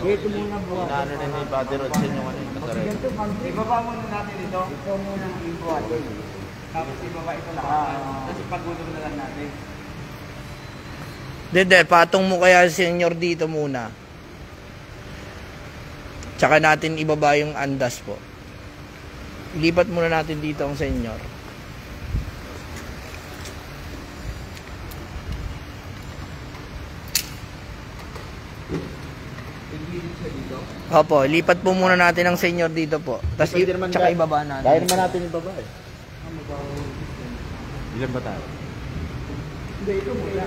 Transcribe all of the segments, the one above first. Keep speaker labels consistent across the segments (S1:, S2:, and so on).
S1: Ito muna buhat.
S2: Inaano na ni Father Rodson yung ano yung kasarili.
S1: Ibaba muna natin ito. Ito muna ang buhat. Tapos ibaba ito lahat. Tapos ipagulong na lang natin.
S3: Dede, patong mo kaya si senyor dito muna. Tsaka natin ibaba yung andas po. Ilipat muna natin dito ang senyor. Opo, lipat po muna natin ang senyor dito po. Tapos tsaka ibaba natin.
S2: Dahil naman natin ibaba eh. Ilan ba tayo?
S1: Hindi, ito muna.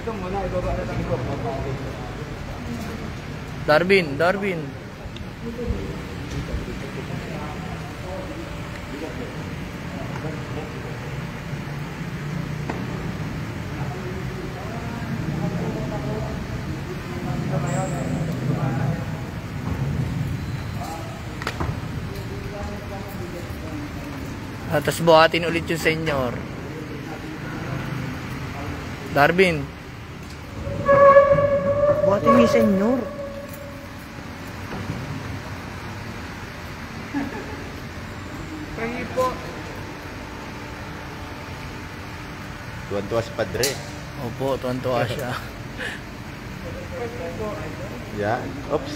S1: Ito muna, ibaba na lang ito.
S3: Darwin. Tapos buhatin ulit yung senyor. Darwin. Buhatin yung senyor.
S1: Pahingi po.
S2: Tuwan-tuwa si Padre.
S3: Opo, tuwan-tuwa siya.
S2: Yan. Oops.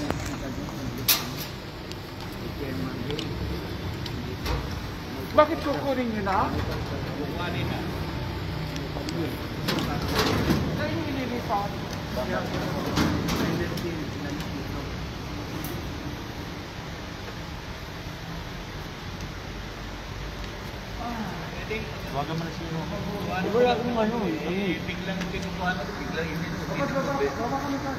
S1: Bakit kukunin nyo na? Kukunin na. Saan yung inilipat?
S2: Huwagan mo na sino.
S1: Wala akong ano eh.
S2: Biglang kinukuha na, biglang
S1: Baba kami ka.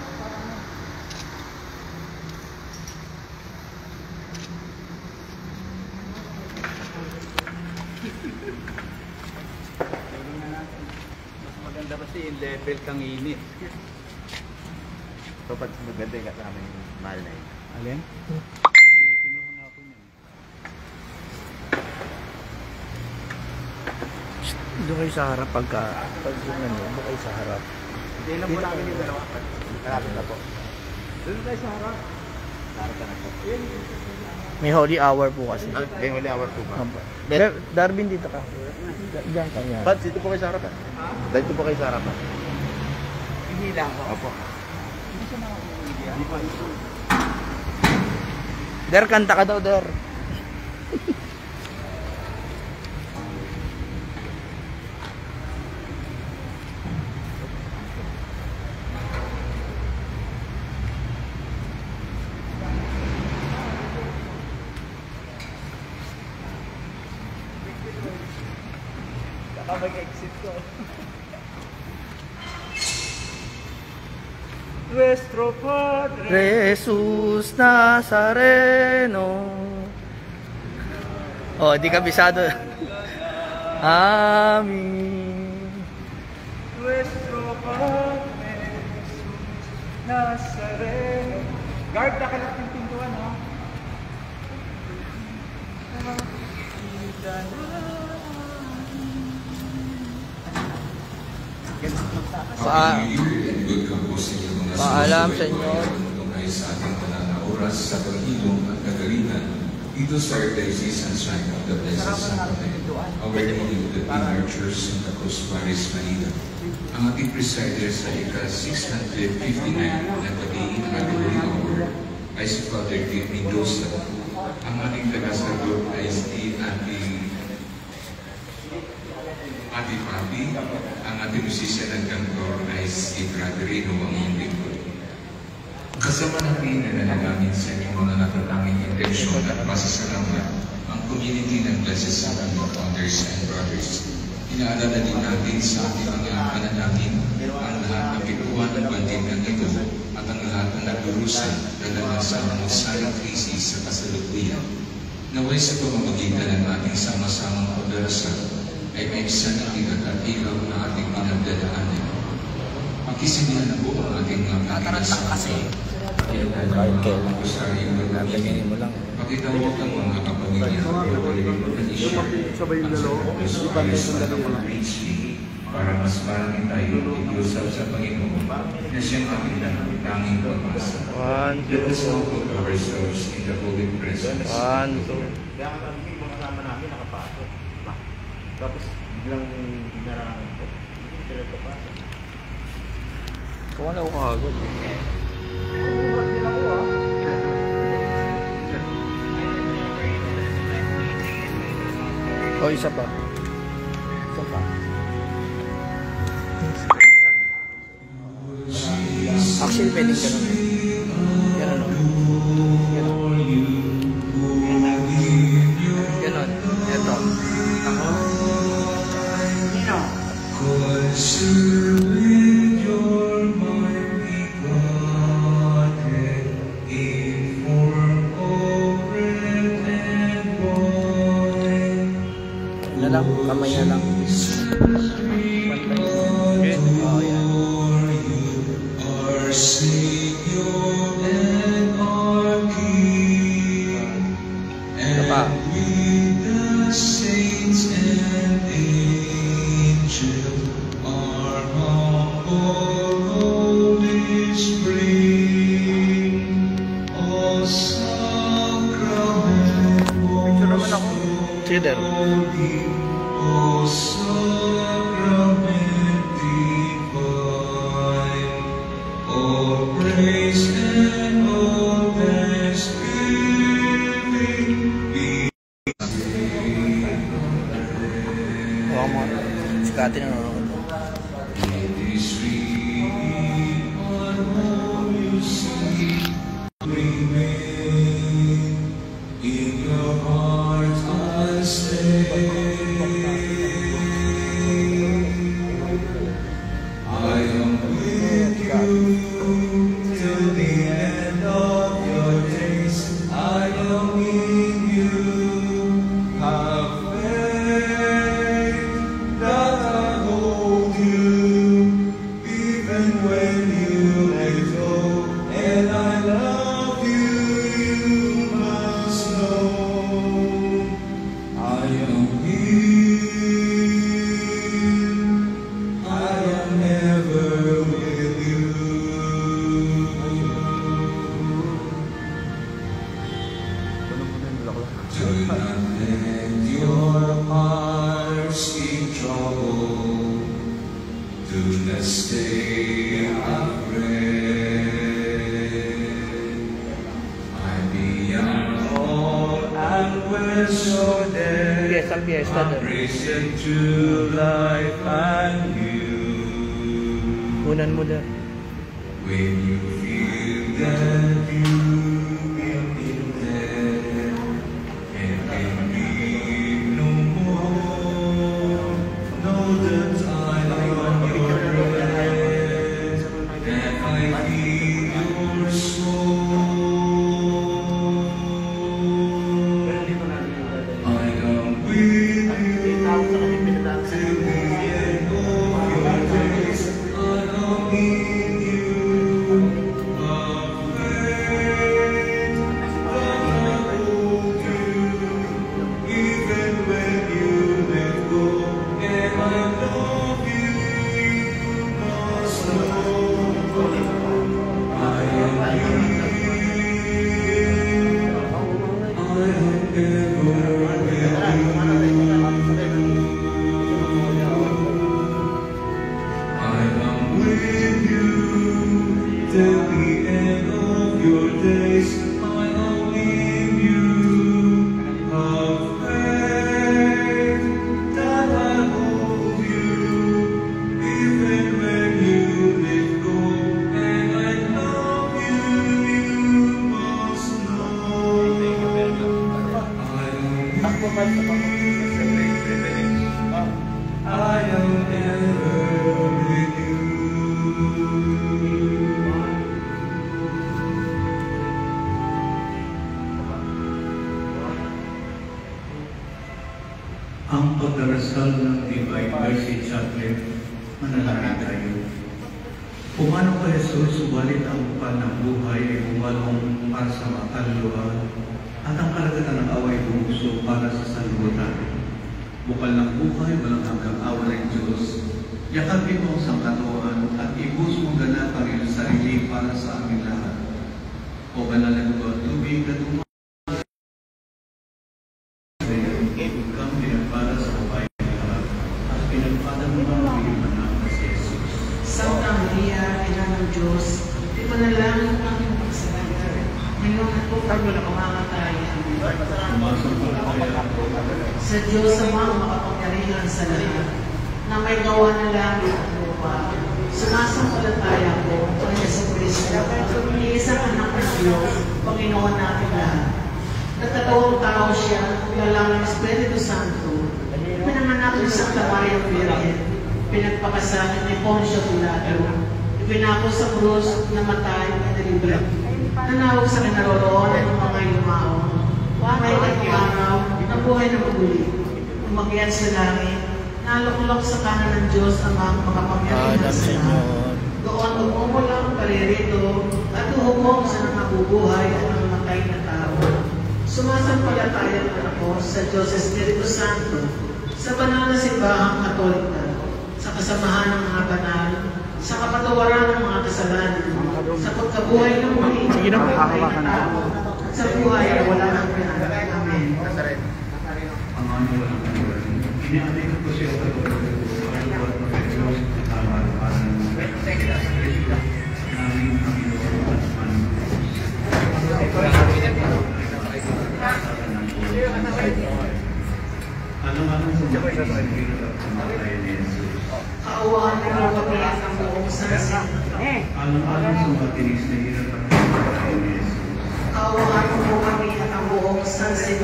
S1: Mas maganda kasi yung level kang init.
S2: So, pag maganda yung kasama yung mahal na yun.
S1: Alin? May kinuha na ako niyan.
S3: Doon kayo sa harap pag yung ano, doon kayo sa harap.
S1: Hindi lang po namin yung dalawa.
S2: Kalapit na po.
S1: Doon tayo sa harap.
S2: Narap ka na po.
S3: May holy hour po kasi.
S2: May huli hour po ba?
S3: Darwin, dito ka. Diyan ka niya.
S2: Pat, dito po kayo sa harapan. Dito po kayo sa harapan.
S1: Hihila ako.
S2: Opo.
S1: Hindi siya makakahihila. Hindi pa.
S3: Der, kanta ka daw, Der.
S1: Mag-exit ko. Nuestro Padre
S3: Jesus Nazareno. Oh, di kabisado. Amen.
S1: Nuestro Padre Jesus Nazareno. Guard, nakalap yung pintuan, ha?
S3: Paalam sa inyo.
S4: Ay sa ating oras sa paghilom at kagalingan dito sa Archdiocese and Shrine of the Blessed Sacrament, our devoted nurtures in the Cruz Paris, Manila. Ang ating presider sa ika-659 na gabi inaugural hour ay si Father Dave Mendoza. Ang ating tagasagot ay si Ate Papi. Ang ating musisyan at kantor ay si Brother Rino ang lingkod. Kasama natin na nanalangin sa inyong mga natatanging intensyon at pasasalamat ang community ng Blessed Sacrament Fathers and Brothers. Inaalala din natin sa ating mga panalangin ang lahat ng pituan ng bantinang ito at ang lahat ng nagdurusan dala sa mga salang krisis sa kasalukuyan. Naway sa pamamagitan ng ating sama-samang pagdarasal ay maibsan ang bigat at ilaw na ating pinagdadaanan. Pakisinihan na po ang ating mga pakinasama. Pakitawag ang kusaryo ng pagiging. Pakitawag ang mga kapamilya. Sabay yung dalawa. para mas marami tayo ikiusap sa Panginoon na siyang ating tanging pag-asa.
S3: 1,
S4: Let us
S3: 2,
S4: now put ourselves in the holy presence.
S3: 1, 2.
S2: Kaya kami, mga kasama namin, nakapasok. Diba? Tapos, biglang dinarangan ko. Hindi sila papasok.
S3: Kung ano ko kagod. O, isa pa. Isa pa. Actually, pwedeng ganun. Ganun, no? Ganun. Ganun. Ito. Ako.
S1: Nino?
S3: Ano lang? Kamay na lang. Pantay. Okay. Oh, yan.
S4: Our Savior and our King,
S3: pa.
S4: and with the saints and angels, our humble holy spring, all sacrament
S3: Cheater.
S4: holy, all sacrament divine, all praise and all thanksgiving be.
S3: Huwag mo. Sikati na nanonood.
S4: It is written on holy sea, remain in your heart unstained. I am with you till the end of your days. I am in you. Have faith that I hold you, even when you let go. And I love you, you must know. I am here. I am never with you. Do not let your hearts in trouble. Do not stay afraid. I beyond all and we're so dead.
S3: Fiesta, fiesta.
S4: Risen to life and you.
S3: Unan mo na.
S4: When you feel that you've been dead and can be no more, know that I am your friend, that I heal your soul. I am with you till the end of your days. I am in you. Of faith that I hold you, even when you let go. And I love you, you must know. I am here. I am ever with you. I am with you till the end of your days. I am in you. Have faith that I hold you, even when you let go. And I love you, you must know. I am ever with you.
S5: Ang pagdarasal ng Divine Mercy Chaplet, manalangin tayo. Pumanaw ka Jesus, subalit ang bukal ng buhay ay bumalong para sa makaluluhan at ang karagatan ng away bumuso para sa sanlibutan. Bukal ng buhay, walang hanggang awa ng Diyos, Yakapin mo sa katawan at ibus mo ganap ang iyong sarili para sa amin lahat. O banal na tubig at ikaw pinagpada sa babae lahat at pinagpada mo ang iyong anak na si Jesus.
S6: Santa Maria, Ina ng Diyos, ipanalangin ang aming pagsalanan. Ngayon at putang mo na kumakatayan.
S5: Sumasampalataya ako
S6: Sa Diyos sa mga makapangyarihan sa lahat, na may gawa na langit at lupa. Sumasampalataya ko kay Jesucristo, iisang anak ng Diyos, Panginoon natin lahat. Nagkatawang tao siya, nilalang ng Espiritu Santo, pinanganak ng Santa Maria Virgen, pinagpakasalan ni Poncio Pilato, ipinako sa krus, namatay at nilibre. Nanawag sa kinaroroonan ng mga yumao, may araw, nabuhay na muli, umakyat sa langit, naluklok sa kanan ng Diyos ang mga makapangyarihan sa lahat. Doon umumula ang paririto at uhukom sa mga nabubuhay at mga matay na tao. Sumasampalataya ako sa Diyos Espiritu Santo, sa banal na simbahang Katolika, sa kasamahan ng mga banal, sa kapatawaran ng mga kasalanan, sa pagkabuhay ng muli ng mga matay na tao, sa buhay na wala nang pinag. Amen.
S5: ang aming walang kaniwalan. Iniaalay ko siya sa pagkakuha at pagkakuha sa kamarapan ng naming Panginoon at Alam-alam sa Diyos sa hirap at kamatay ni Jesus.
S6: Kaawaan mo ang pagkakas ng buong sansin.
S5: Alam-alam sa matinis na hirap at kamatay ni Jesus.
S6: Kaawaan mo kami at ang buong sansin.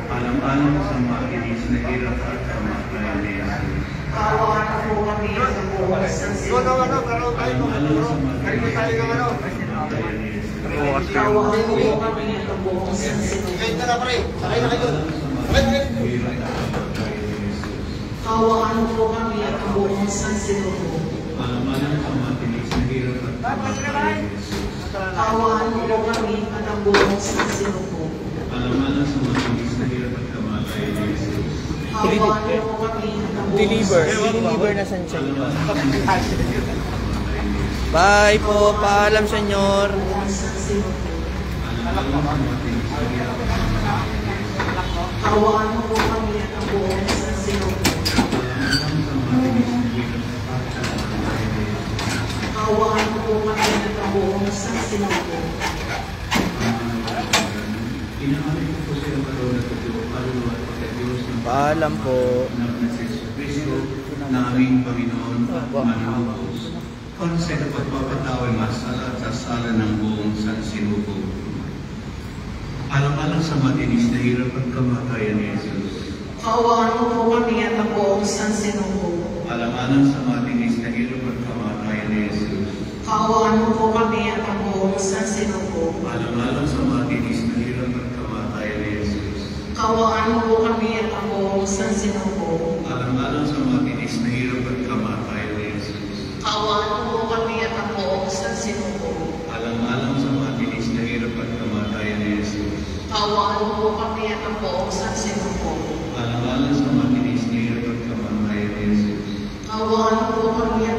S5: Alam-alam sa matinis na hirap at kamatay ni Jesus.
S6: Kaawaan mo kami at ang buong sansin.
S5: Alam-alam sa matinis na hirap at kamatay ni Jesus.
S6: Kaawaan mo kami at ang buong sansin. Kaawaan mo kami at ang buong sansinuko.
S5: Alam-alam sa matinis na hirap at kamatay ni Jesus.
S6: Kaawaan mo kami at ang buong sansinuko.
S5: Alam-alam sa matinis na hirap at kamatay ni Jesus.
S6: Kaawaan mo kami at ang buong
S3: Deliver na sa inyo. Bye po, paalam Senyor.
S6: sansinuko.
S5: Alam-alam sa matinis na hirap at kamatay ni Jesus.
S6: Kaawaan mo kami at ang buong sansinuko. Kaawaan mo kami at ang buong sansinuko.
S5: Inaalay ko po siya karoon at kaluluwa at pagkadiyos ng
S3: Paalam po.
S5: ng Kristo na aming Panginoon at Manunubos. Para sa pagpapataway masala at sasala ng buong sansinuko. Alang-alang sa matinis na hirap at kamatayan ni Jesus.
S6: Kaawaan mo kami at ang buong sansinuko.
S5: Alang-alang sa matinis na hirap at kamatayan ni Jesus.
S6: Kaawaan mo kami at ang buong sansinuko.
S5: Alang-alang sa matinis na hirap at kamatayan ni Jesus.
S6: Kaawaan mo kami at ang buong sansinuko.
S5: Alang-alang sa matinis na hirap at kamatayan ni Jesus.
S6: Kaawaan mo kami at ang buong sansinuko.
S5: Alang-alang sa matinis na hirap at kamatayan ni Jesus.
S6: Kaawaan mo kami at ang buong sansinuko.
S5: Alang-alang sa matinis na hirap at kamatayan ni Jesus.
S6: Kaawaan mo kami at